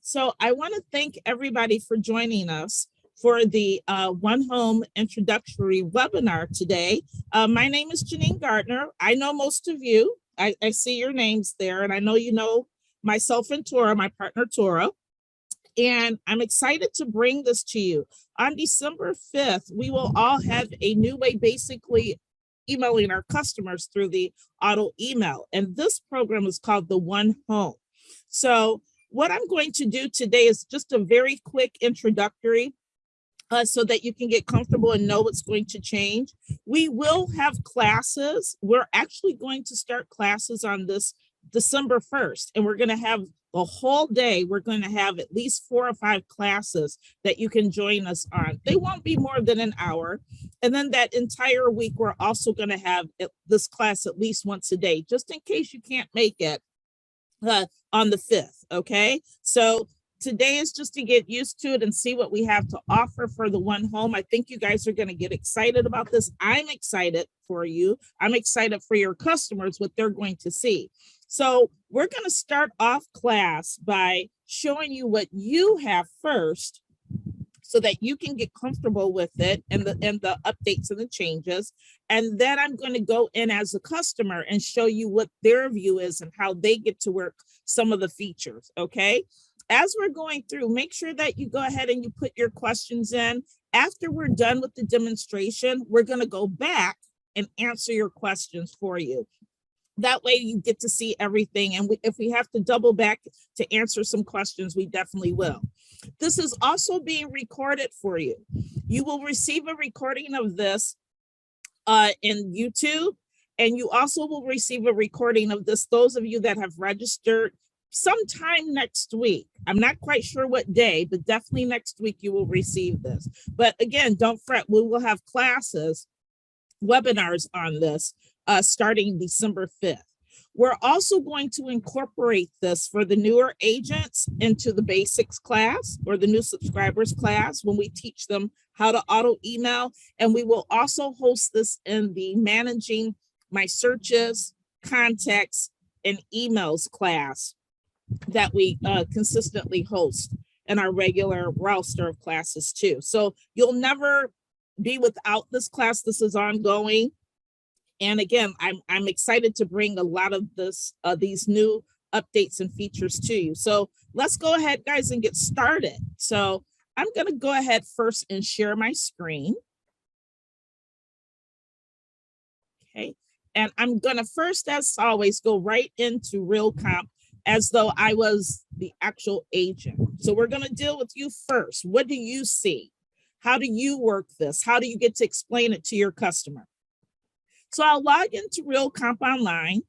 So I want to thank everybody for joining us for the OneHome introductory webinar today. My name is Janine Gardner. I know most of you. I see your names there, and I know you know myself and Tora, my partner Tora. And I'm excited to bring this to you. On December 5th, we will all have a new way, basically emailing our customers through the auto email. And this program is called the OneHome. So what I'm going to do today is just a very quick introductory so that you can get comfortable and know what's going to change. We will have classes. We're actually going to start classes on this December 1st, and we're going to have the whole day. We're going to have at least 4 or 5 classes that you can join us on. They won't be more than an hour. And then that entire week, we're also going to have this class at least once a day, just in case you can't make it on the 5th. Okay. So today is just to get used to it and see what we have to offer for the OneHome. I think you guys are going to get excited about this. I'm excited for you. I'm excited for your customers, what they're going to see. So we're going to start off class by showing you what you have first so that you can get comfortable with it and the updates and the changes. And then I'm going to go in as a customer and show you what their view is and how they get to work some of the features. Okay. As we're going through, make sure that you go ahead and you put your questions in. After we're done with the demonstration, we're going to go back and answer your questions for you. That way you get to see everything. And if we have to double back to answer some questions, we definitely will. This is also being recorded for you. You will receive a recording of this in YouTube, and you also will receive a recording of this, those of you that have registered sometime next week. I'm not quite sure what day, but definitely next week you will receive this. But again, don't fret, we will have classes, webinars on this starting December 5th. We're also going to incorporate this for the newer agents into the basics class or the new subscribers class when we teach them how to auto email. And we will also host this in the managing my searches, contacts, and emails class that we consistently host in our regular roster of classes too. So you'll never be without this class. This is ongoing. And again, I'm excited to bring a lot of these new updates and features to you. So let's go ahead, guys, and get started. So I'm going to go ahead first and share my screen. Okay. And I'm going to first, as always, go right into Real Comp as though I was the actual agent. So we're going to deal with you first. What do you see? How do you work this? How do you get to explain it to your customer? So I'll log into Real Comp Online.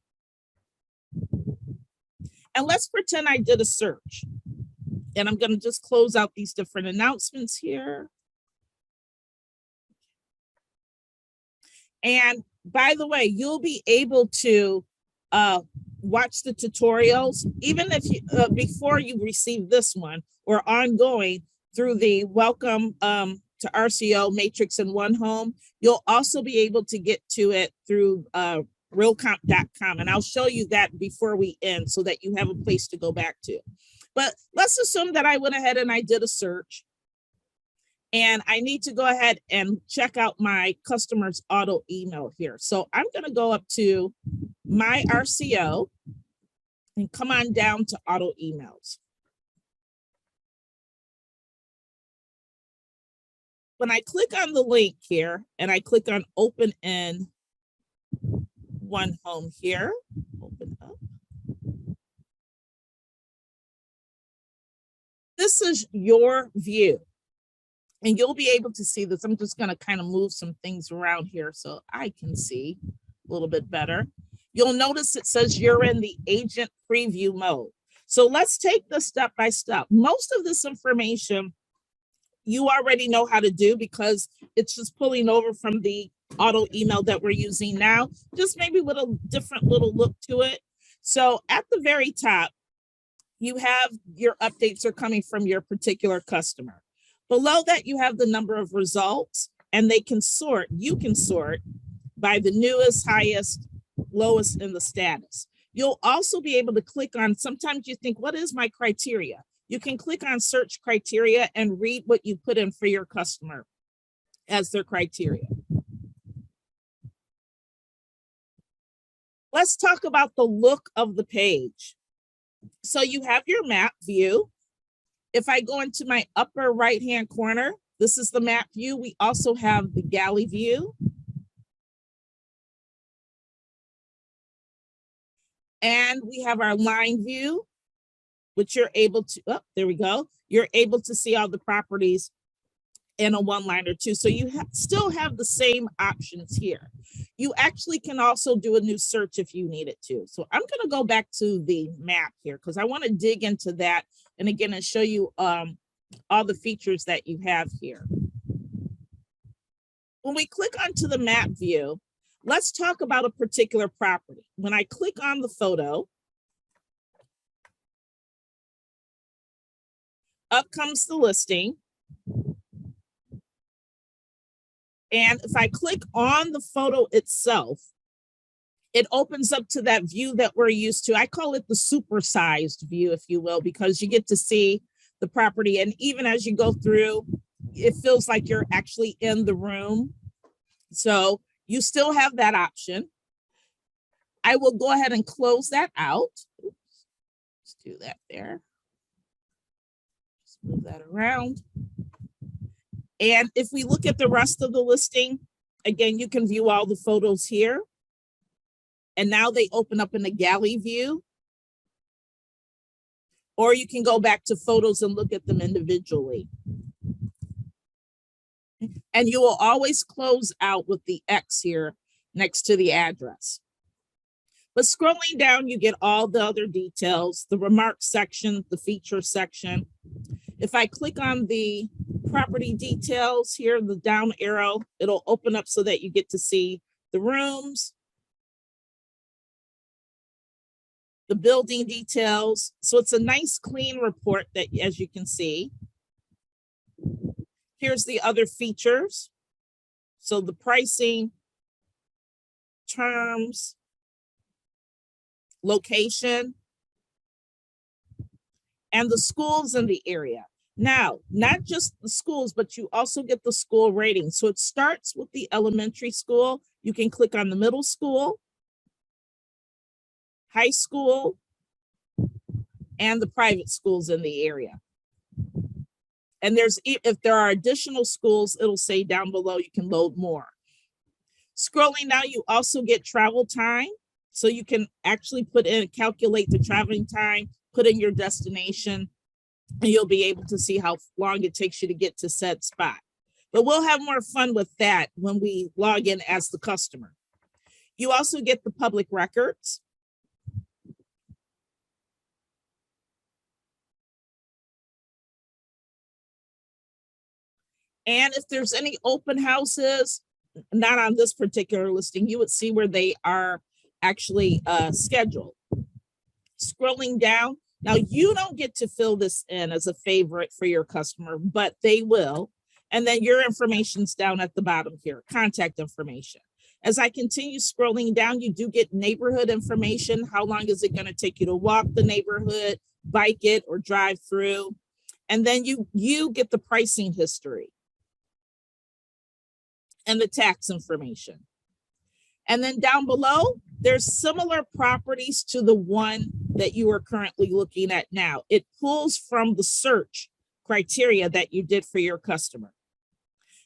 And let's pretend I did a search. And I'm going to just close out these different announcements here. And by the way, you'll be able to watch the tutorials, even if you before you receive this one or ongoing through the welcome to RCO Matrix and OneHome. You'll also be able to get to it through realcomp.com. And I'll show you that before we end so that you have a place to go back to. But let's assume that I went ahead and I did a search. And I need to go ahead and check out my customer's auto email here. So I'm going to go up to my RCO and come on down to auto emails. When I click on the link here and I click on open in OneHome here, open up. This is your view. And you'll be able to see this. I'm just going to kind of move some things around here so I can see a little bit better. You'll notice it says you're in the agent preview mode. So let's take this step by step. Most of this information you already know how to do because it's just pulling over from the auto email that we're using now, just maybe with a different little look to it. So at the very top, you have your updates are coming from your particular customer. Below that, you have the number of results, and they can sort, you can sort by the newest, highest, lowest in the status. You'll also be able to click on, sometimes you think, what is my criteria? You can click on search criteria and read what you put in for your customer as their criteria. Let's talk about the look of the page. So you have your map view. If I go into my upper right-hand corner, this is the map view. We also have the galley view. And we have our line view, which you're able to, oh, there we go. You're able to see all the properties in a one-liner too. So you still have the same options here. You actually can also do a new search if you need it to. So I'm going to go back to the map here because I want to dig into that and again and show you all the features that you have here. When we click onto the map view, let's talk about a particular property. When I click on the photo, up comes the listing. And if I click on the photo itself, it opens up to that view that we're used to. I call it the supersized view, if you will, because you get to see the property. And even as you go through, it feels like you're actually in the room. So you still have that option. I will go ahead and close that out. Oops. Let's do that there. Just move that around. And if we look at the rest of the listing, again, you can view all the photos here. And now they open up in the galley view. Or you can go back to photos and look at them individually. And you will always close out with the X here next to the address. But scrolling down, you get all the other details, the remarks section, the feature section. If I click on the property details here, the down arrow, it'll open up so that you get to see the rooms, the building details. So it's a nice clean report that, as you can see. Here's the other features. So the pricing, terms, location, and the schools in the area. Now, not just the schools, but you also get the school rating. So it starts with the elementary school. You can click on the middle school, high school, and the private schools in the area. And if there are additional schools, it'll say down below, you can load more. Scrolling down, you also get travel time. So you can actually calculate the traveling time, put in your destination, and you'll be able to see how long it takes you to get to said spot. But we'll have more fun with that when we log in as the customer. You also get the public records. And if there's any open houses, not on this particular listing, you would see where they are actually scheduled. Scrolling down, now you don't get to fill this in as a favorite for your customer, but they will. And then your information's down at the bottom here, contact information. As I continue scrolling down, you do get neighborhood information. How long is it going to take you to walk the neighborhood, bike it, or drive through? And then you get the pricing history and the tax information. And then down below, there's similar properties to the one that you are currently looking at now. It pulls from the search criteria that you did for your customer.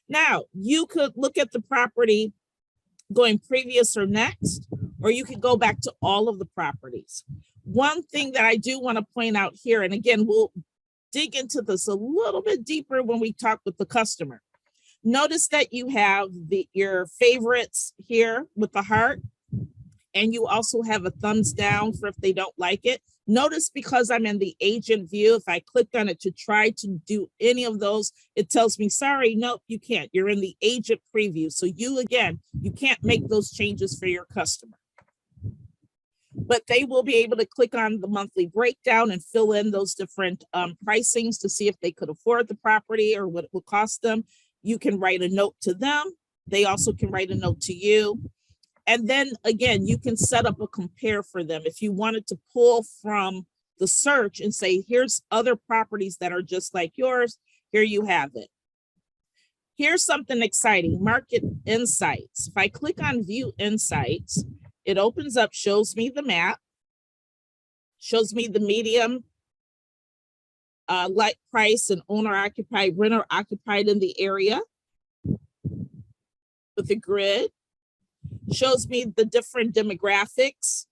Now, you could look at the property going previous or next, or you could go back to all of the properties. One thing that I do want to point out here, and again, we'll dig into this a little bit deeper when we talk with the customer. Notice that you have your favorites here with the heart, and you also have a thumbs down for if they don't like it. Notice because I'm in the agent view, if I click on it to try to do any of those, it tells me, sorry, nope, you can't. You're in the agent preview. So you can't make those changes for your customer. But they will be able to click on the monthly breakdown and fill in those different pricings to see if they could afford the property or what it will cost them. You can write a note to them. They also can write a note to you. And then again, you can set up a compare for them. If you wanted to pull from the search and say, here's other properties that are just like yours. Here you have it. Here's something exciting, market insights. If I click on view insights, it opens up, shows me the map, shows me the medium, like price and owner occupied, renter occupied in the area with the grid, shows me the different demographics.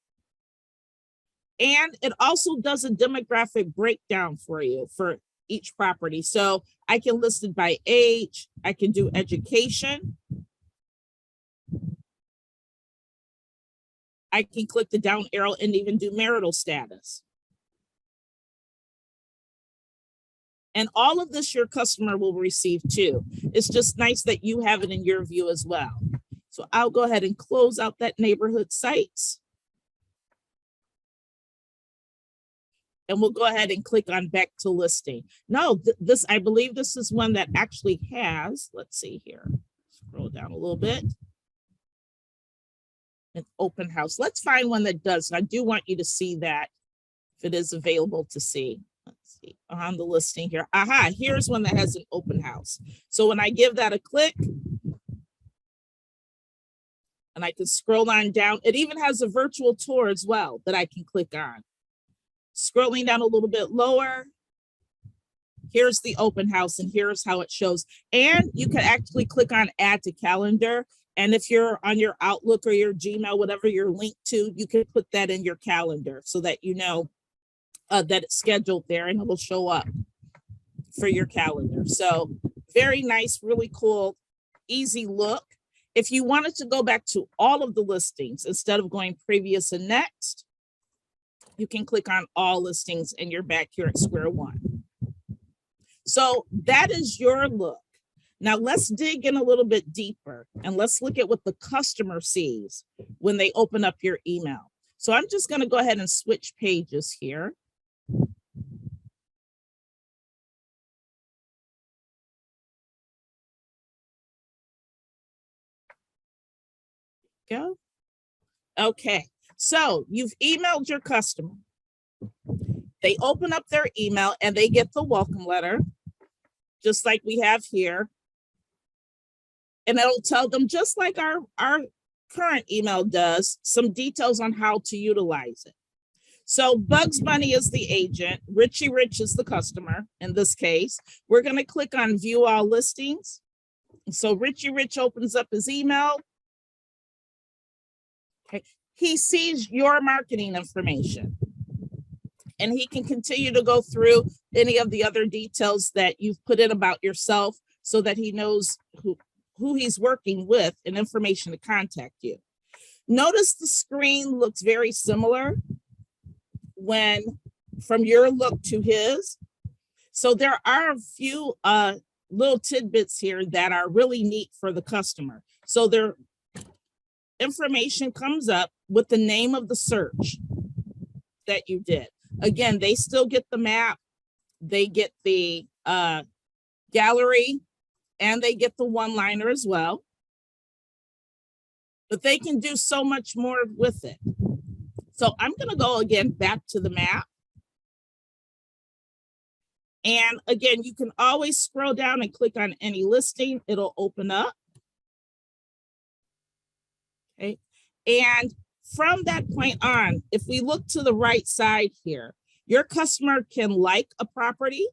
And it also does a demographic breakdown for you for each property. So I can list it by age, I can do education. I can click the down arrow and even do marital status. And all of this your customer will receive too. It's just nice that you have it in your view as well. So I'll go ahead and close out that neighborhood sites. And we'll go ahead and click on back to listing. No, this, I believe this is one that actually has, let's see here, scroll down a little bit. An open house. Let's find one that does. And I do want you to see that if it is available to see. Let's see on the listing here. Aha, here's one that has an open house. So when I give that a click, and I can scroll on down, it even has a virtual tour as well that I can click on. Scrolling down a little bit lower, here's the open house and here's how it shows. And you can actually click on add to calendar. And if you're on your Outlook or your Gmail, whatever you're linked to, you can put that in your calendar so that you know that it's scheduled there and it will show up for your calendar. So very nice, really cool, easy look. If you wanted to go back to all of the listings instead of going previous and next, you can click on all listings and you're back here at square one. So that is your look. Now let's dig in a little bit deeper and let's look at what the customer sees when they open up your email. So I'm just going to go ahead and switch pages here. Go. Okay, so you've emailed your customer. They open up their email and they get the welcome letter, just like we have here. And it'll tell them, just like our current email does, some details on how to utilize it. So Bugs Bunny is the agent, Richie Rich is the customer in this case. We're going to click on view all listings. So Richie Rich opens up his email. Okay. He sees your marketing information and he can continue to go through any of the other details that you've put in about yourself so that he knows who he's working with and information to contact you. Notice the screen looks very similar when from your look to his. So there are a few little tidbits here that are really neat for the customer. So their information comes up with the name of the search that you did. Again, they still get the map, they get the gallery, and they get the one-liner as well. But they can do so much more with it. So I'm going to go again back to the map. And again, you can always scroll down and click on any listing. It'll open up. Okay. And from that point on, if we look to the right side here, your customer can like a property.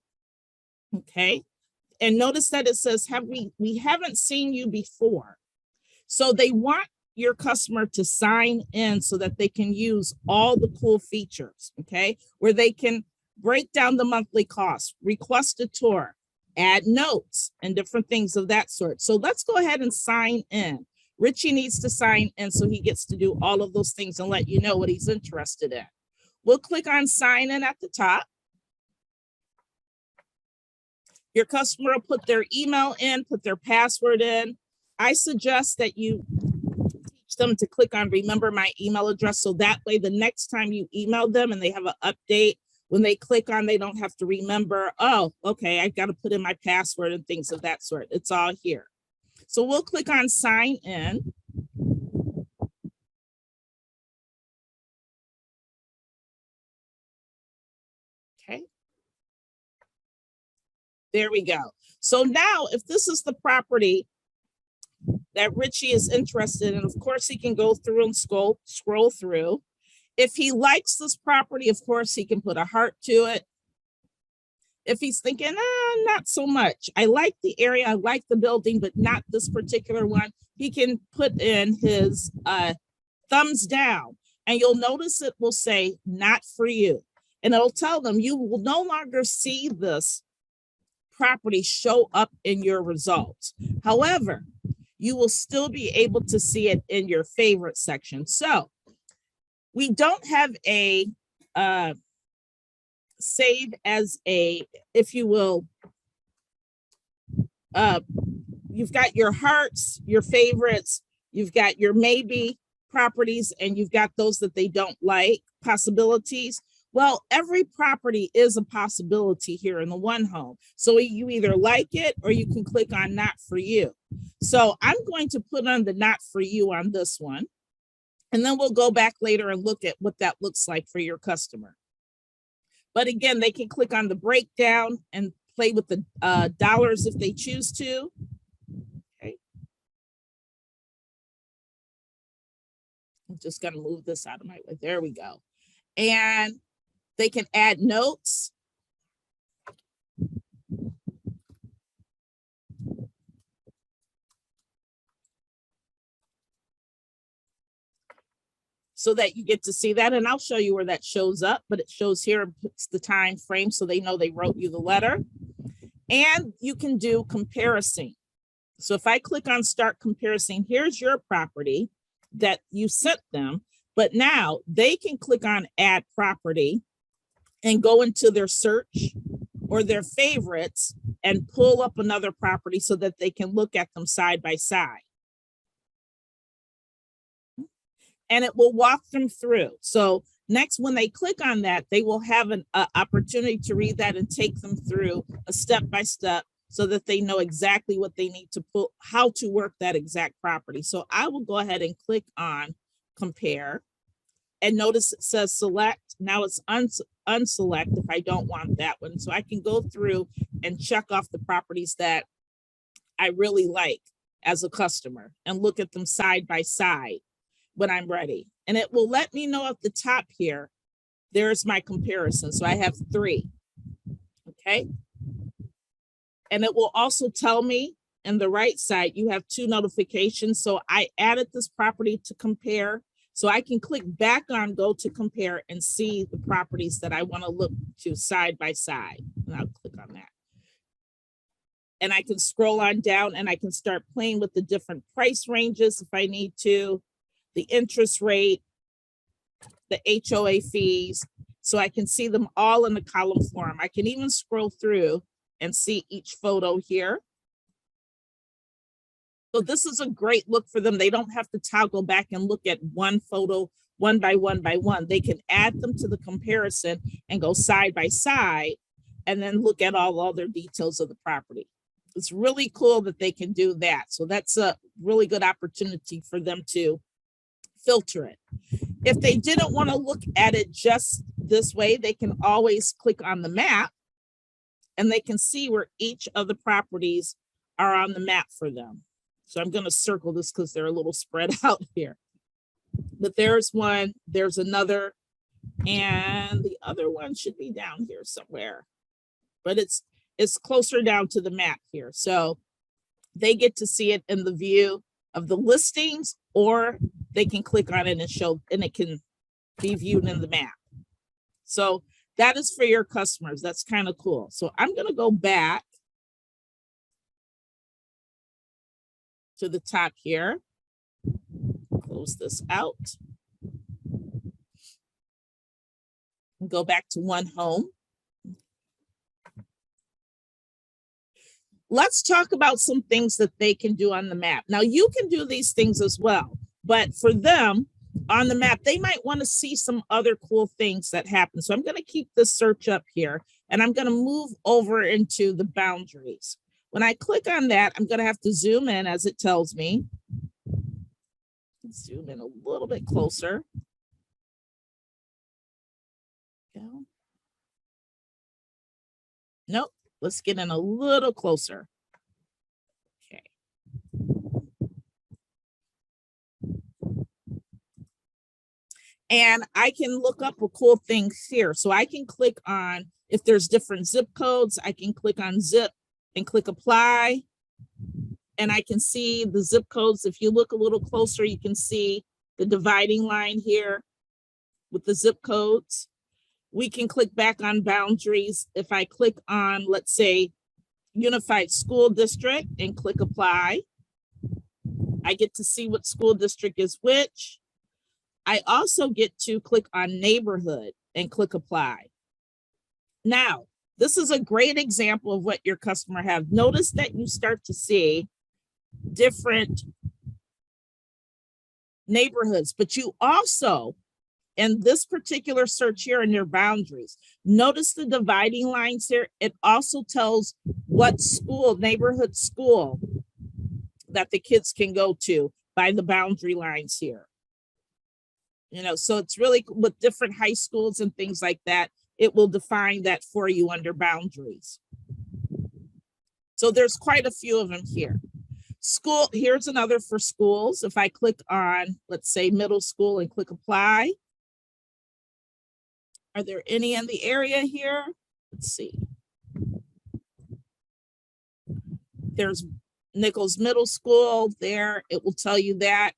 Okay. And notice that it says, we haven't seen you before. So they want your customer to sign in so that they can use all the cool features, okay? Where they can break down the monthly costs, request a tour, add notes, and different things of that sort. So let's go ahead and sign in. Richie needs to sign in so he gets to do all of those things and let you know what he's interested in. We'll click on sign in at the top. Your customer will put their email in, put their password in. I suggest that you teach them to click on remember my email address. So that way, the next time you email them and they have an update, when they click on, they don't have to remember, oh, okay, I got to put in my password and things of that sort. It's all here. So we'll click on sign in. There we go. So now if this is the property that Richie is interested in, of course he can go through and scroll through. If he likes this property, of course he can put a heart to it. If he's thinking, not so much, I like the area, I like the building, but not this particular one, he can put in his thumbs down, and you'll notice it will say not for you, and it'll tell them you will no longer see this property show up in your results. However, you will still be able to see it in your favorite section. So we don't have a save as a, if you will, you've got your hearts, your favorites, you've got your maybe properties, and you've got those that they don't like, possibilities. Well, every property is a possibility here in the OneHome. So you either like it or you can click on not for you. So I'm going to put on the not for you on this one. And then we'll go back later and look at what that looks like for your customer. But again, they can click on the breakdown and play with the dollars if they choose to. Okay. I'm just going to move this out of my way. There we go. And they can add notes. So that you get to see that, and I'll show you where that shows up, but it shows here, it's the time frame, so they know they wrote you the letter. And you can do comparison. So if I click on start comparison, here's your property that you sent them, but now they can click on add property and go into their search or their favorites and pull up another property so that they can look at them side by side. And it will walk them through. So next, when they click on that, they will have an opportunity to read that and take them through a step-by-step so that they know exactly what they need to put, how to work that exact property. So I will go ahead and click on compare, and notice it says select. Now it's unselect if I don't want that one. So I can go through and check off the properties that I really like as a customer and look at them side by side when I'm ready. And it will let me know at the top here, there's my comparison. So I have 3, okay? And it will also tell me in the right side, you have 2 notifications. So I added this property to compare. So I can click back on go to compare and see the properties that I want to look to side by side. And I'll click on that. And I can scroll on down and I can start playing with the different price ranges if I need to, the interest rate, the HOA fees. So I can see them all in the column form. I can even scroll through and see each photo here. So this is a great look for them. They don't have to toggle back and look at one photo one by one by one. They can add them to the comparison and go side by side and then look at all other details of the property. It's really cool that they can do that. So that's a really good opportunity for them to filter it. If they didn't want to look at it just this way, they can always click on the map and they can see where each of the properties are on the map for them. So I'm going to circle this because they're a little spread out here. But there's one, there's another, and the other one should be down here somewhere. But it's closer down to the map here. So they get to see it in the view of the listings, or they can click on it and show, and it can be viewed in the map. So that is for your customers. That's kind of cool. So I'm going to go back to the top here. Close this out. And go back to OneHome. Let's talk about some things that they can do on the map. Now you can do these things as well, but for them on the map, they might want to see some other cool things that happen. So I'm going to keep this search up here and I'm going to move over into the boundaries. When I click on that, I'm going to have to zoom in as it tells me. Zoom in a little bit closer. Go. Nope. Let's get in a little closer. Okay. And I can look up a cool thing here. So I can click on, if there's different zip codes, I can click on zip and click apply. And I can see the zip codes. If you look a little closer, you can see the dividing line here with the zip codes. We can click back on boundaries. If I click on, let's say, Unified School District and click apply, I get to see what school district is which. I also get to click on neighborhood and click apply. Now, this is a great example of what your customer have. Notice that you start to see different neighborhoods, but you also, in this particular search here in your boundaries, notice the dividing lines here. It also tells what school, neighborhood school that the kids can go to by the boundary lines here. You know, so it's really with different high schools and things like that, it will define that for you under boundaries. So there's quite a few of them here. School, here's another for schools. If I click on, let's say, middle school and click apply, are there any in the area here? Let's see. There's Nichols Middle School there. It will tell you that.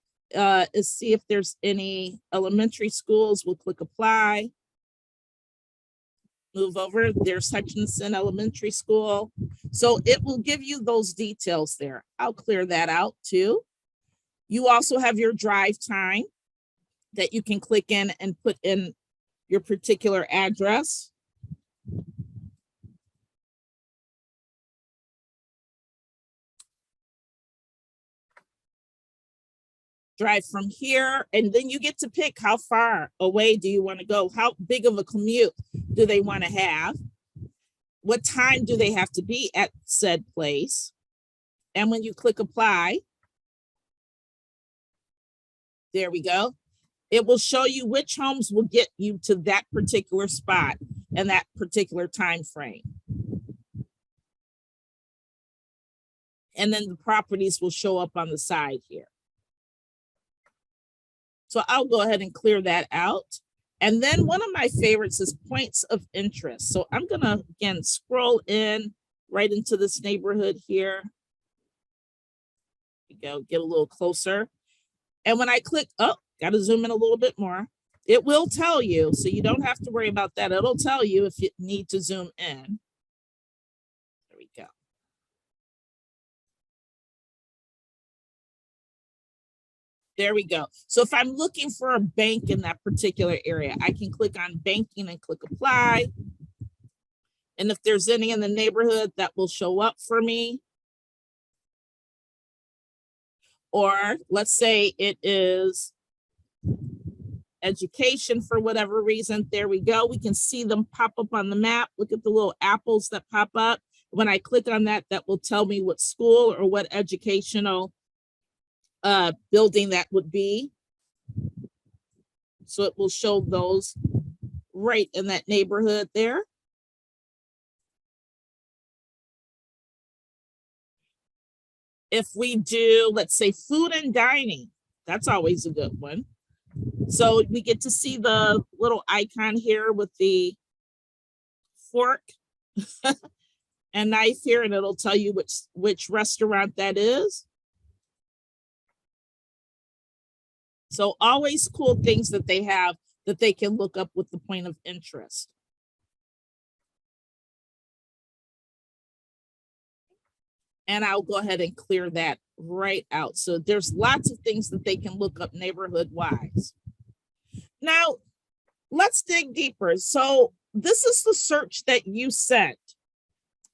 See if there's any elementary schools. We'll click apply. Move over. There's Hutchinson Elementary School. So it will give you those details there. I'll clear that out too. You also have your drive time that you can click in and put in your particular address. Drive from here, and then you get to pick how far away do you want to go, how big of a commute do they want to have, what time do they have to be at said place, and when you click apply, there we go, it will show you which homes will get you to that particular spot and that particular time frame. And then the properties will show up on the side here. So I'll go ahead and clear that out. And then one of my favorites is points of interest. So I'm gonna, again, scroll in right into this neighborhood here. There we go, get a little closer. And when I click, oh, gotta zoom in a little bit more. It will tell you, so you don't have to worry about that. It'll tell you if you need to zoom in. There we go. There we go. So if I'm looking for a bank in that particular area, I can click on banking and click apply. And if there's any in the neighborhood, that will show up for me. Or let's say it is education for whatever reason. There we go. We can see them pop up on the map. Look at the little apples that pop up. When I click on that, that will tell me what school or what educational building that would be. So it will show those right in that neighborhood there. If we do, let's say, food and dining, that's always a good one. So we get to see the little icon here with the fork and knife here, and it'll tell you which restaurant that is. So always cool things that they have that they can look up with the point of interest. And I'll go ahead and clear that right out. So there's lots of things that they can look up neighborhood wise. Now, let's dig deeper. So this is the search that you sent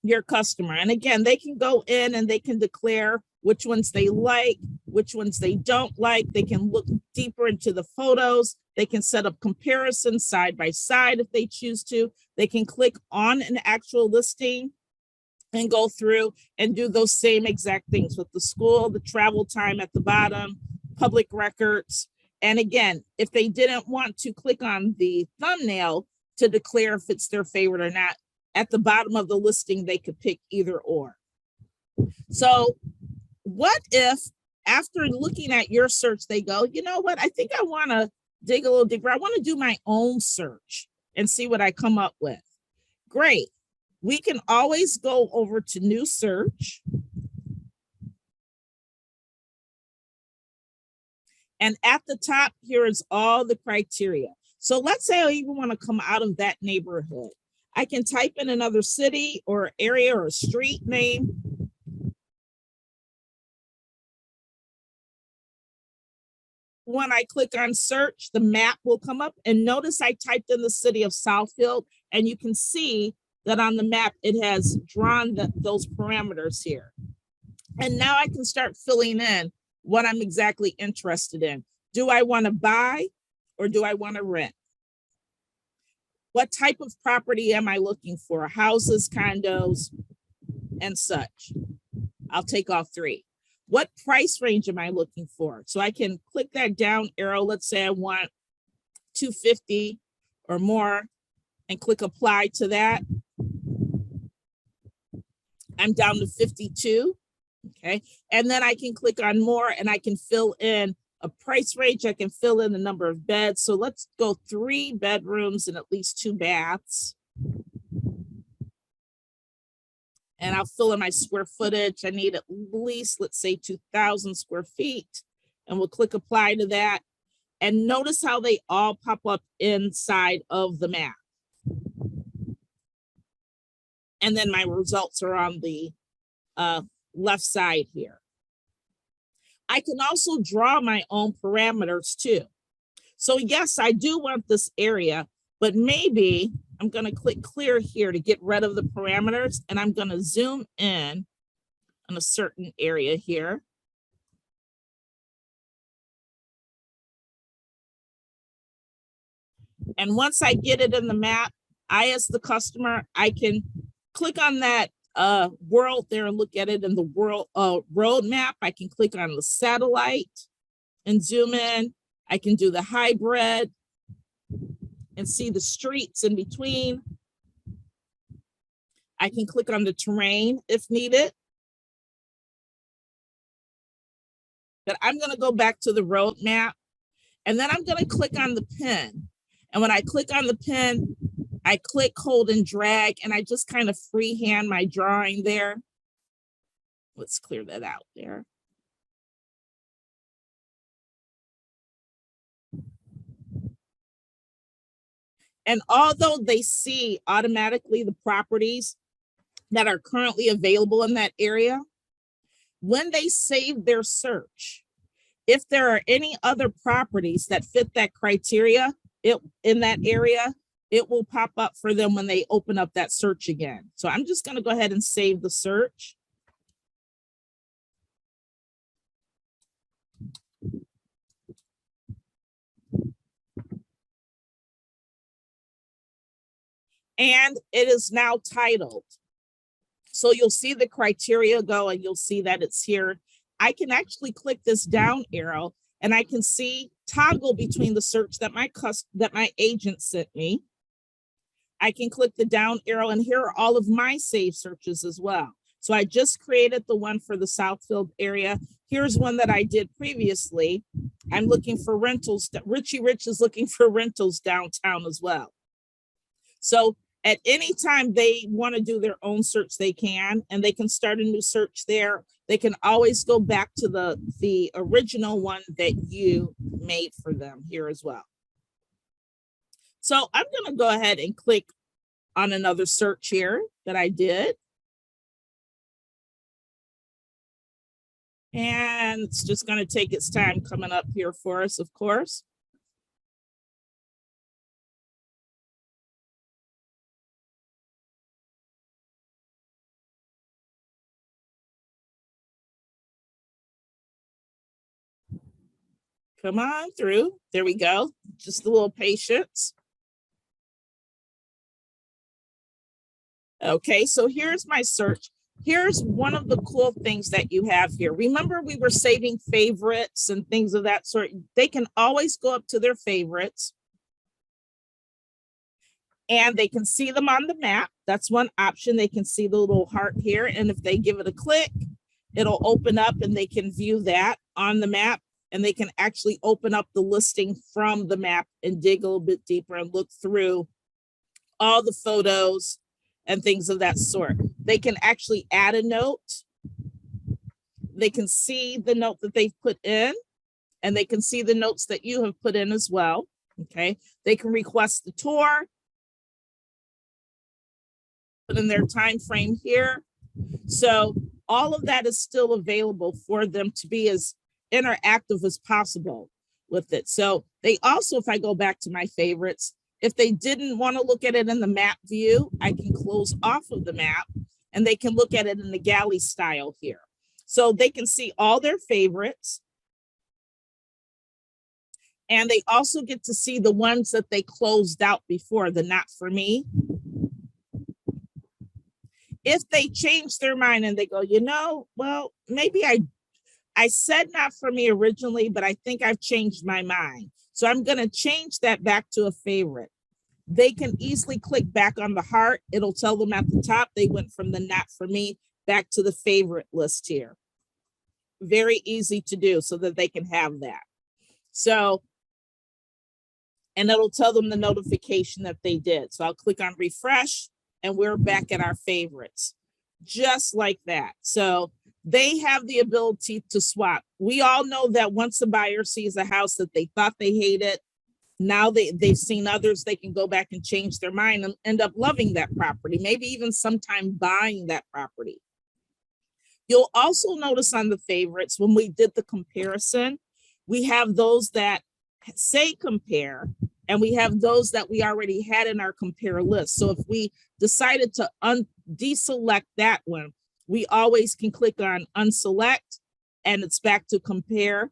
your customer. And again, they can go in and they can declare which ones they like, which ones they don't like. They can look deeper into the photos. They can set up comparisons side by side if they choose to. They can click on an actual listing and go through and do those same exact things with the school, the travel time at the bottom, public records. And again, if they didn't want to click on the thumbnail to declare if it's their favorite or not, at the bottom of the listing, they could pick either or. So what if after looking at your search, they go, you know what, I think I want to dig a little deeper. I want to do my own search and see what I come up with. Great. We can always go over to new search. And at the top, here is all the criteria. So let's say I even want to come out of that neighborhood. I can type in another city or area or a street name. When I click on search, the map will come up, and notice I typed in the city of Southfield, and you can see that on the map, it has drawn those parameters here. And now I can start filling in what I'm exactly interested in. Do I want to buy or do I want to rent? What type of property am I looking for? Houses, condos, and such. I'll take off 3. What price range am I looking for? So I can click that down arrow. Let's say I want 250 or more and click apply to that. I'm down to 52. Okay. And then I can click on more and I can fill in a price range. I can fill in the number of beds. So let's go 3 bedrooms and at least 2 baths. And I'll fill in my square footage. I need at least, let's say 2,000 square feet. And we'll click apply to that. And notice how they all pop up inside of the map. And then my results are on the left side here. I can also draw my own parameters too. So yes, I do want this area, but maybe I'm going to click clear here to get rid of the parameters, and I'm going to zoom in on a certain area here. And once I get it in the map, I, as the customer, I can click on that world there and look at it in the world road map. I can click on the satellite and zoom in. I can do the hybrid and see the streets in between. I can click on the terrain if needed. But I'm going to go back to the road map, and then I'm going to click on the pin. And when I click on the pin, I click, hold, and drag, and I just kind of freehand my drawing there. Let's clear that out there. And although they see automatically the properties that are currently available in that area, when they save their search, if there are any other properties that fit that criteria in that area, it will pop up for them when they open up that search again. So I'm just going to go ahead and save the search. And it is now titled. So you'll see the criteria go and you'll see that it's here. I can actually click this down arrow and I can see toggle between the search that my agent sent me. I can click the down arrow, and here are all of my saved searches as well. So I just created the one for the Southfield area. Here's one that I did previously. I'm looking for rentals. Richie Rich is looking for rentals downtown as well. So at any time they want to do their own search, they can, and they can start a new search there. They can always go back to the original one that you made for them here as well. So I'm going to go ahead and click on another search here that I did. And it's just going to take its time coming up here for us, of course. Come on through. There we go. Just a little patience. Okay, so here's my search. Here's one of the cool things that you have here. Remember, we were saving favorites and things of that sort. They can always go up to their favorites. and they can see them on the map. That's one option. They can see the little heart here. And if they give it a click, it'll open up and they can view that on the map, and they can actually open up the listing from the map and dig a little bit deeper and look through all the photos and things of that sort. They can actually add a note. They can see the note that they've put in, and they can see the notes that you have put in as well. Okay. They can request the tour, put in their time frame here. So all of that is still available for them to be as interactive as possible with it. So they also, if I go back to my favorites, if they didn't want to look at it in the map view, I can close off of the map and they can look at it in the galley style here. So they can see all their favorites. And they also get to see the ones that they closed out before, the not for me. If they change their mind and they go, you know, well, maybe I said not for me originally, but I think I've changed my mind. So I'm going to change that back to a favorite. They can easily click back on the heart. It'll tell them at the top they went from the not for me back to the favorite list here. Very easy to do so that they can have that. So, and it'll tell them the notification that they did. So I'll click on refresh and we're back at our favorites, just like that. So they have the ability to swap. We all know that once a buyer sees a house that they thought they hated, now they've seen others, they can go back and change their mind and end up loving that property, maybe even sometime buying that property. You'll also notice on the favorites, when we did the comparison, we have those that say compare, and we have those that we already had in our compare list. So if we decided to deselect that one, we always can click on unselect and it's back to compare.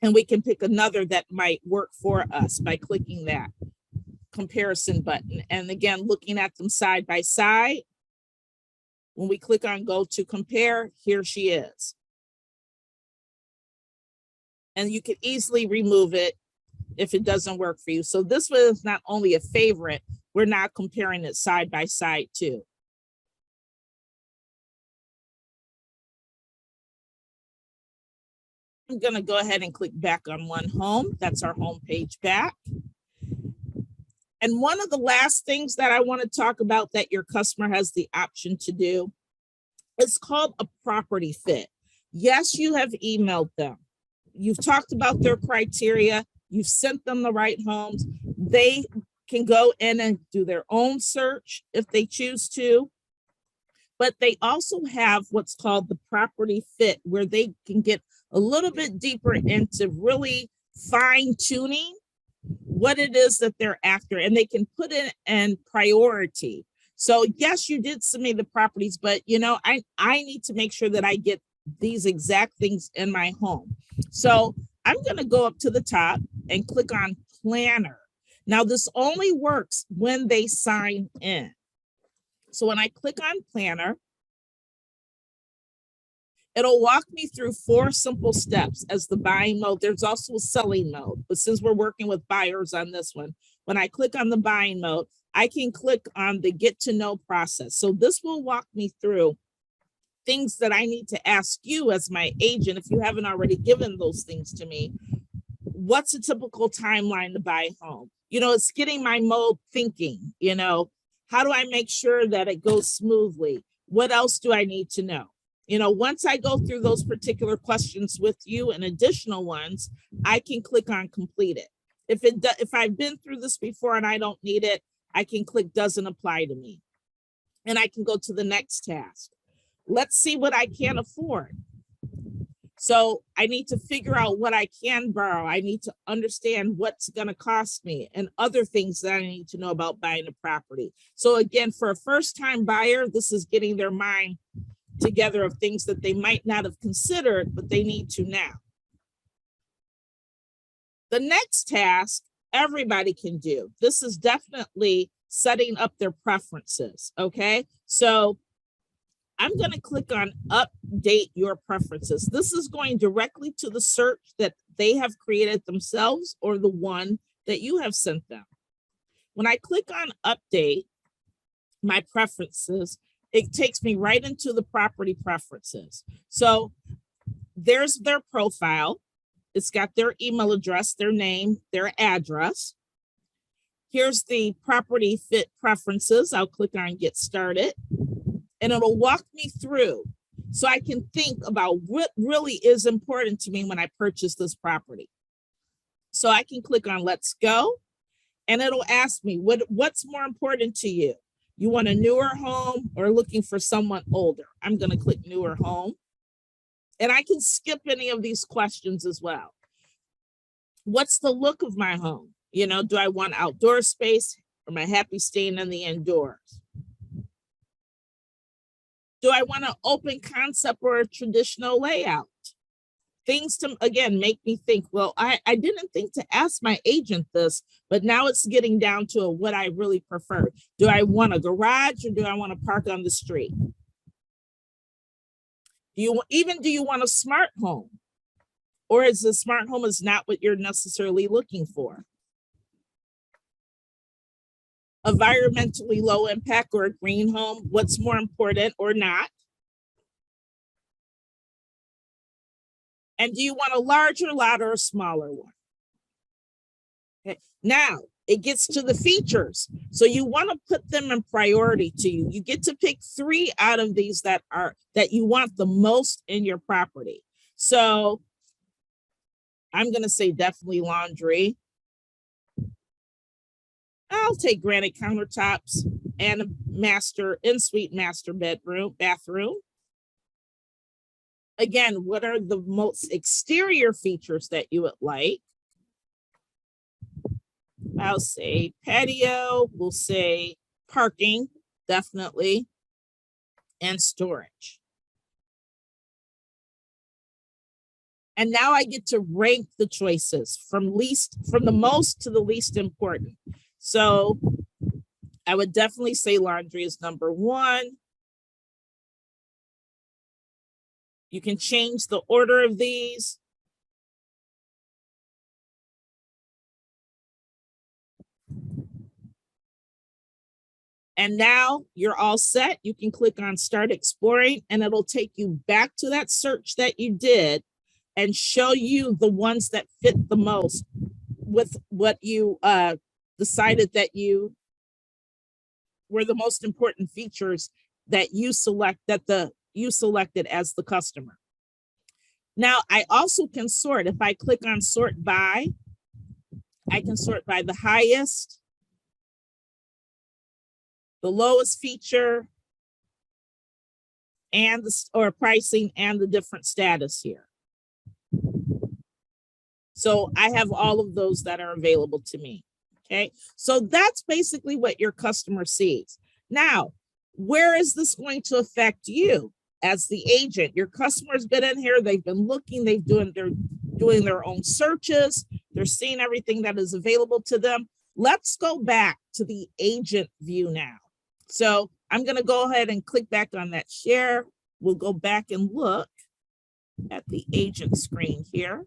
And we can pick another that might work for us by clicking that comparison button. And again, looking at them side by side, when we click on go to compare, here she is. And you can easily remove it if it doesn't work for you. So this was not only a favorite, we're now comparing it side by side too. I'm going to go ahead and click back on OneHome. That's our home page back. And one of the last things that I want to talk about that your customer has the option to do, it's called a property fit. Yes, you have emailed them. You've talked about their criteria. You've sent them the right homes. They can go in and do their own search if they choose to. But they also have what's called the property fit, where they can get a little bit deeper into really fine tuning what it is that they're after, and they can put it in priority. So yes, you did submit the properties, but you know, I need to make sure that I get these exact things in my home. So I'm going to go up to the top and click on planner. Now this only works when they sign in. So when I click on planner, it'll walk me through 4 simple steps as the buying mode. There's also a selling mode, but since we're working with buyers on this one, when I click on the buying mode, I can click on the get to know process. So this will walk me through things that I need to ask you as my agent, if you haven't already given those things to me. What's a typical timeline to buy a home? You know, it's getting my mode thinking, you know, how do I make sure that it goes smoothly? What else do I need to know? You know, once I go through those particular questions with you and additional ones, I can click on complete it. If I've been through this before and I don't need it, I can click doesn't apply to me. And I can go to the next task. Let's see what I can afford. So I need to figure out what I can borrow. I need to understand what's going to cost me and other things that I need to know about buying a property. So again, for a first-time buyer, this is getting their mind together of things that they might not have considered, but they need to now. The next task, everybody can do. This is definitely setting up their preferences, okay? So I'm going to click on update your preferences. This is going directly to the search that they have created themselves or the one that you have sent them. When I click on update my preferences, it takes me right into the property preferences. So there's their profile. It's got their email address, their name, their address. Here's the property fit preferences. I'll click on get started and it'll walk me through so I can think about what really is important to me when I purchase this property. So I can click on let's go and it'll ask me what's more important to you. You want a newer home or looking for someone older? I'm going to click newer home. And I can skip any of these questions as well. What's the look of my home? You know, do I want outdoor space or am I happy staying in the indoors? Do I want an open concept or a traditional layout? Things to, again, make me think, well, I didn't think to ask my agent this, but now it's getting down to what I really prefer. Do I want a garage or do I want to park on the street? Do you want a smart home? Or is the smart home is not what you're necessarily looking for? Environmentally low impact or a green home, what's more important or not? And do you want a larger lot or a smaller one? Okay. Now it gets to the features. So you want to put them in priority to you. You get to pick 3 out of these that you want the most in your property. So I'm going to say definitely laundry. I'll take granite countertops and a in-suite master bathroom. Again, what are the most exterior features that you would like? I'll say patio, we'll say parking, definitely, and storage. And now I get to rank the choices from the most to the least important. So I would definitely say laundry is number 1. You can change the order of these. And now you're all set. You can click on start exploring and it'll take you back to that search that you did and show you the ones that fit the most with what you decided that you were the most important features that you selected as the customer. Now I also can sort. If I click on sort by, I can sort by the highest, the lowest feature, and or pricing and the different status here. So I have all of those that are available to me. Okay, so that's basically what your customer sees. Now, where is this going to affect you as the agent? Your customer's been in here, they've been looking, they're doing their own searches, they're seeing everything that is available to them. Let's go back to the agent view now. So I'm going to go ahead and click back on that share. We'll go back and look at the agent screen here.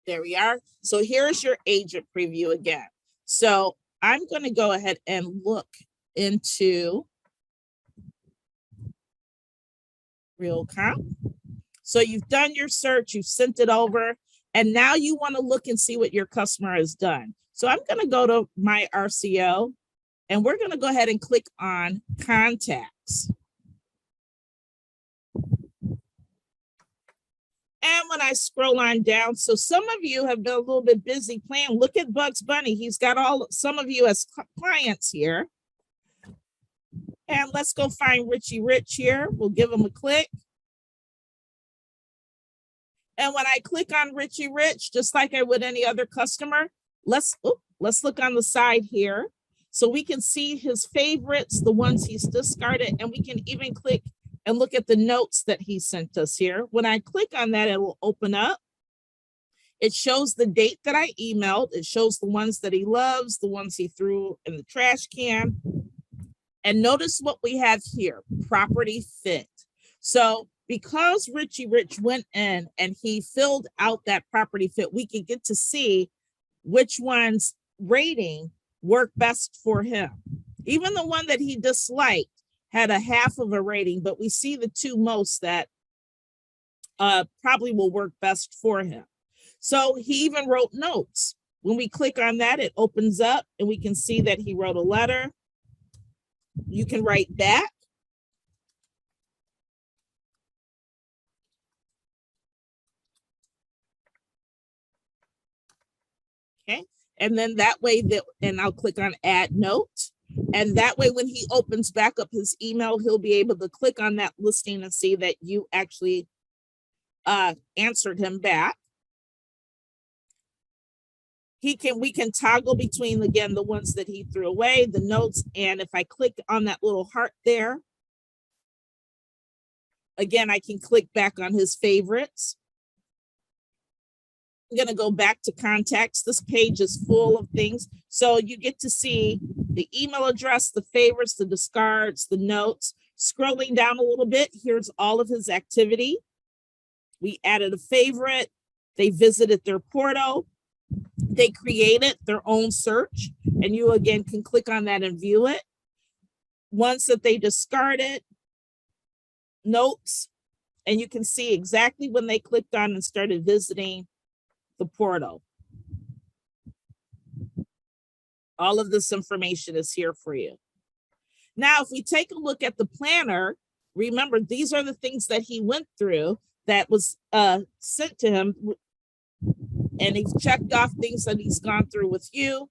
There we are. So here's your agent preview again. So I'm going to go ahead and look into Real Comp. So you've done your search, you've sent it over, and now you want to look and see what your customer has done. So I'm going to go to my RCO and we're going to go ahead and click on contacts. And when I scroll on down, so some of you have been a little bit busy playing. Look at Bugs Bunny. He's got some of you as clients here. And let's go find Richie Rich here. We'll give him a click. And when I click on Richie Rich, just like I would any other customer, let's look on the side here. So we can see his favorites, the ones he's discarded, and we can even click and look at the notes that he sent us here. When I click on that, it will open up. It shows the date that I emailed. It shows the ones that he loves, the ones he threw in the trash can. And notice what we have here, property fit. So because Richie Rich went in and he filled out that property fit, we can get to see which one's rating worked best for him. Even the one that he disliked had a half of a rating, but we see the two most that probably will work best for him. So he even wrote notes. When we click on that, it opens up and we can see that he wrote a letter. You can write back. Okay. And then that way and I'll click on add note. And that way, when he opens back up his email, he'll be able to click on that listing and see that you actually answered him back. We can toggle between, again, the ones that he threw away, the notes. And if I click on that little heart there, again, I can click back on his favorites. I'm going to go back to contacts. This page is full of things. So you get to see the email address, the favorites, the discards, the notes. Scrolling down a little bit, here's all of his activity. We added a favorite. They visited their portal. They created their own search, and you again can click on that and view it. Ones that they discarded, notes, and you can see exactly when they clicked on and started visiting the portal. All of this information is here for you. Now, if we take a look at the planner, remember, these are the things that he went through that was sent to him. And he's checked off things that he's gone through with you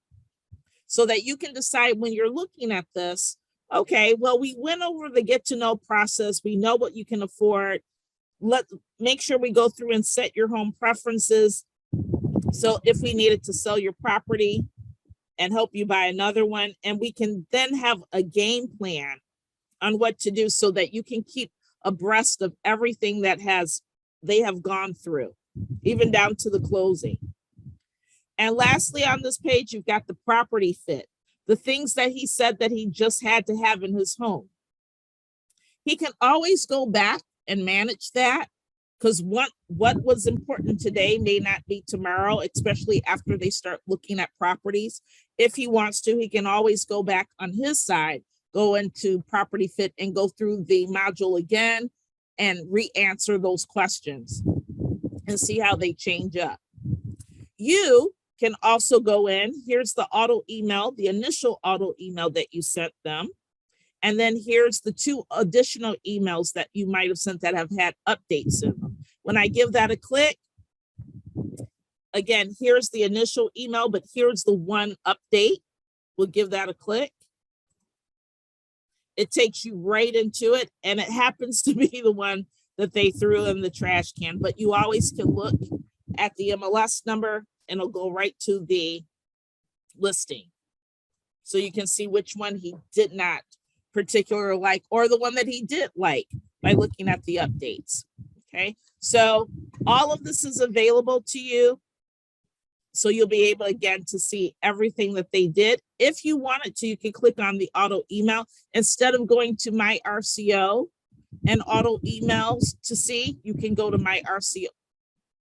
so that you can decide when you're looking at this, okay, well, we went over the get to know process. We know what you can afford. Make sure we go through and set your home preferences. So if we needed to sell your property and help you buy another one, and we can then have a game plan on what to do so that you can keep abreast of everything that they have gone through, even down to the closing. And lastly, on this page, you've got the property fit, the things that he said that he just had to have in his home. He can always go back and manage that, because what was important today may not be tomorrow, especially after they start looking at properties. If he wants to, he can always go back on his side, go into property fit and go through the module again and re-answer those questions and see how they change up. You can also go in, here's the auto email, the initial auto email that you sent them. And then here's the 2 additional emails that you might have sent that have had updates in them. When I give that a click, again, here's the initial email, but here's the 1 update. We'll give that a click. It takes you right into it, and it happens to be the one that they threw in the trash can, but you always can look at the MLS number and it'll go right to the listing. So you can see which one he did not particularly like, or the one that he did like by looking at the updates. Okay, so all of this is available to you. So you'll be able, again, to see everything that they did. If you wanted to, you can click on the auto email. Instead of going to my RCO and auto emails to see, you can go to my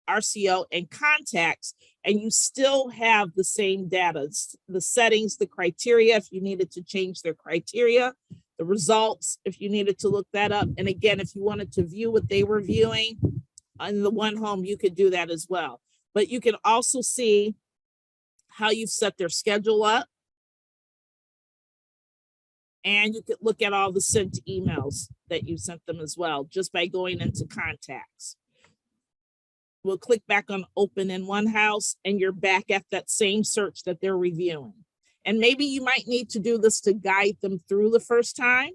RCO and contacts, and you still have the same data, the settings, the criteria, if you needed to change their criteria, the results, if you needed to look that up. And again, if you wanted to view what they were viewing on the OneHome, you could do that as well. But you can also see how you've set their schedule up. And you could look at all the sent emails that you sent them as well, just by going into contacts. We'll click back on open in OneHouse, and you're back at that same search that they're reviewing. And maybe you might need to do this to guide them through the first time,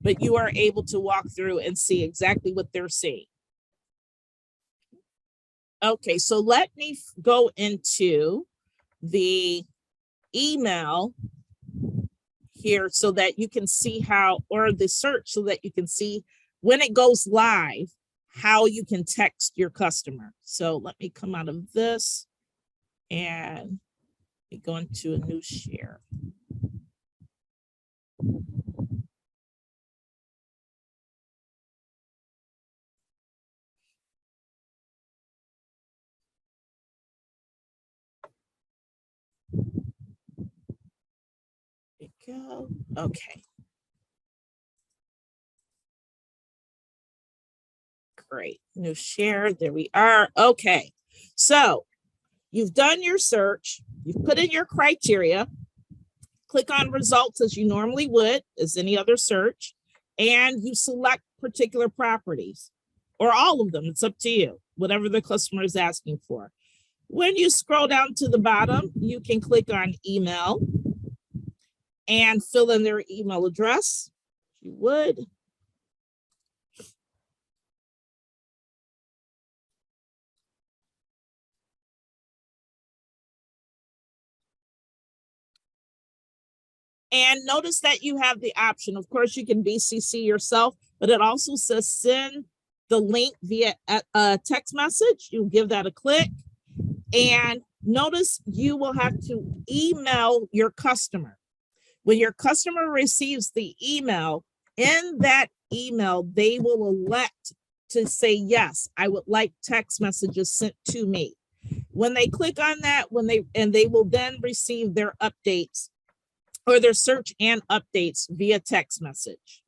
but you are able to walk through and see exactly what they're seeing. Okay, so let me go into the email here so that you can see how, or the search so that you can see when it goes live, how you can text your customer. So let me come out of this and go into a new share. There we go. Okay. Great. New share. There we are. Okay. So you've done your search. You've put in your criteria. Click on results as you normally would, as any other search, and you select particular properties or all of them. It's up to you, whatever the customer is asking for. When you scroll down to the bottom, you can click on email and fill in their email address. You would. And notice that you have the option. Of course, you can BCC yourself, but it also says send the link via a text message. You give that a click. And notice you will have to email your customer. When your customer receives the email, in that email, they will elect to say, yes, I would like text messages sent to me. When they click on that, they will then receive their updates or their search and updates via text message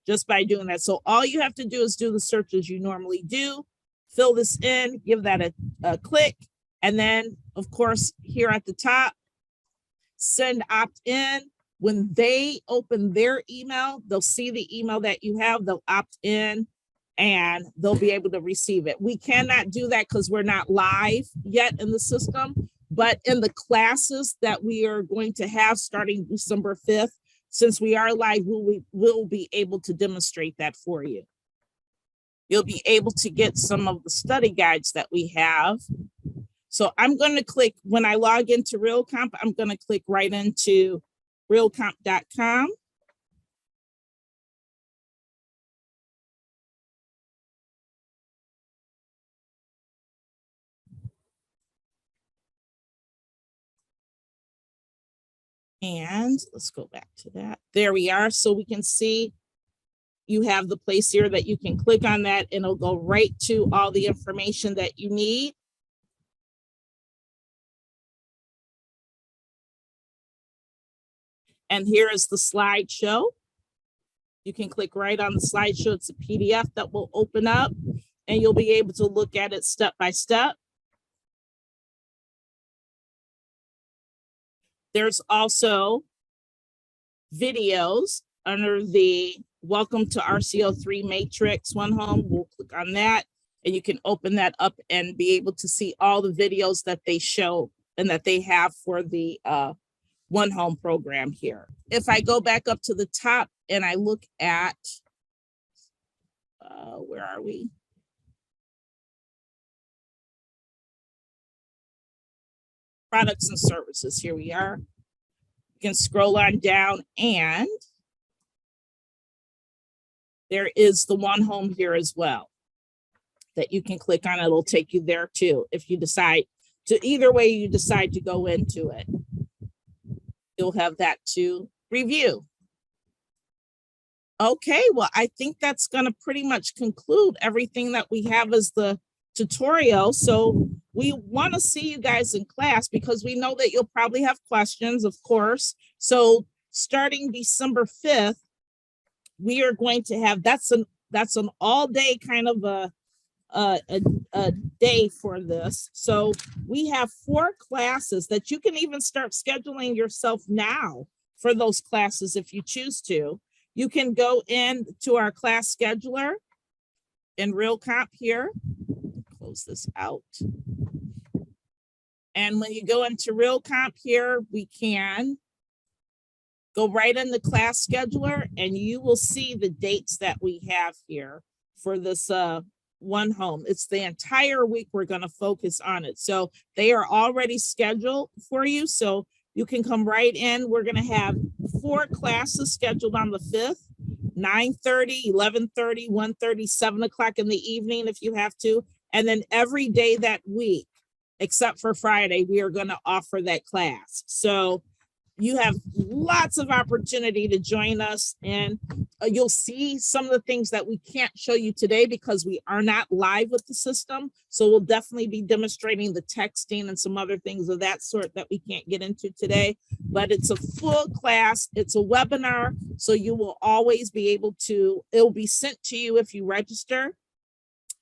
just by doing that. So all you have to do is do the search as you normally do, fill this in, give that a click. And then, of course, here at the top, send opt-in. When they open their email, they'll see the email that you have, they'll opt in, and they'll be able to receive it. We cannot do that because we're not live yet in the system, but in the classes that we are going to have starting December 5th, since we are live, we'll be able to demonstrate that for you. You'll be able to get some of the study guides that we have. So I'm going to click, when I log into RealComp, I'm going to click right into realcomp.com. And let's go back to that. There we are. So we can see you have the place here that you can click on that and it'll go right to all the information that you need. And here is the slideshow. You can click right on the slideshow. It's a PDF that will open up and you'll be able to look at it step by step. There's also videos under the Welcome to RCO3 Matrix OneHome. We'll click on that and you can open that up and be able to see all the videos that they show and that they have for the OneHome program here. If I go back up to the top and I look at, where are we? Products and services, here we are. You can scroll on down and there is the OneHome here as well that you can click on. It'll take you there too. If you decide to, either way you decide to go into it, you'll have that to review. Okay, well, I think that's going to pretty much conclude everything that we have as the tutorial. So we want to see you guys in class because we know that you'll probably have questions, of course. So starting December 5th, we are going to have, that's an all day kind of a day for this. So we have 4 classes that you can even start scheduling yourself now for those classes if you choose to. You can go in to our class scheduler in RealComp here. Close this out. And when you go into RealComp here, we can go right in the class scheduler and you will see the dates that we have here for this OneHome. It's the entire week we're going to focus on it. So they are already scheduled for you. So you can come right in. We're going to have 4 classes scheduled on the 5th. 9:30, 11:30, 1:30, 7 o'clock in the evening if you have to. And then every day that week, except for Friday, we are going to offer that class. So you have lots of opportunity to join us, and you'll see some of the things that we can't show you today because we are not live with the system. So we'll definitely be demonstrating the texting and some other things of that sort that we can't get into today, but it's a full class. It's a webinar. So you will always be able to, it'll be sent to you if you register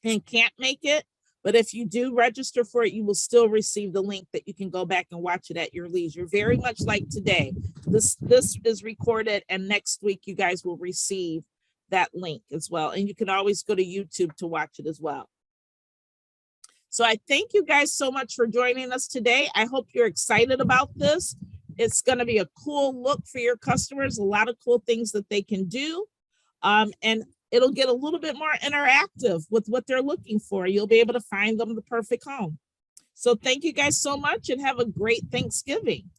and can't make it. But if you do register for it, you will still receive the link that you can go back and watch it at your leisure. Very much like today. This is recorded, and next week you guys will receive that link as well. And you can always go to YouTube to watch it as well. So I thank you guys so much for joining us today. I hope you're excited about this. It's going to be a cool look for your customers, a lot of cool things that they can do. And it'll get a little bit more interactive with what they're looking for. You'll be able to find them the perfect home. So thank you guys so much and have a great Thanksgiving.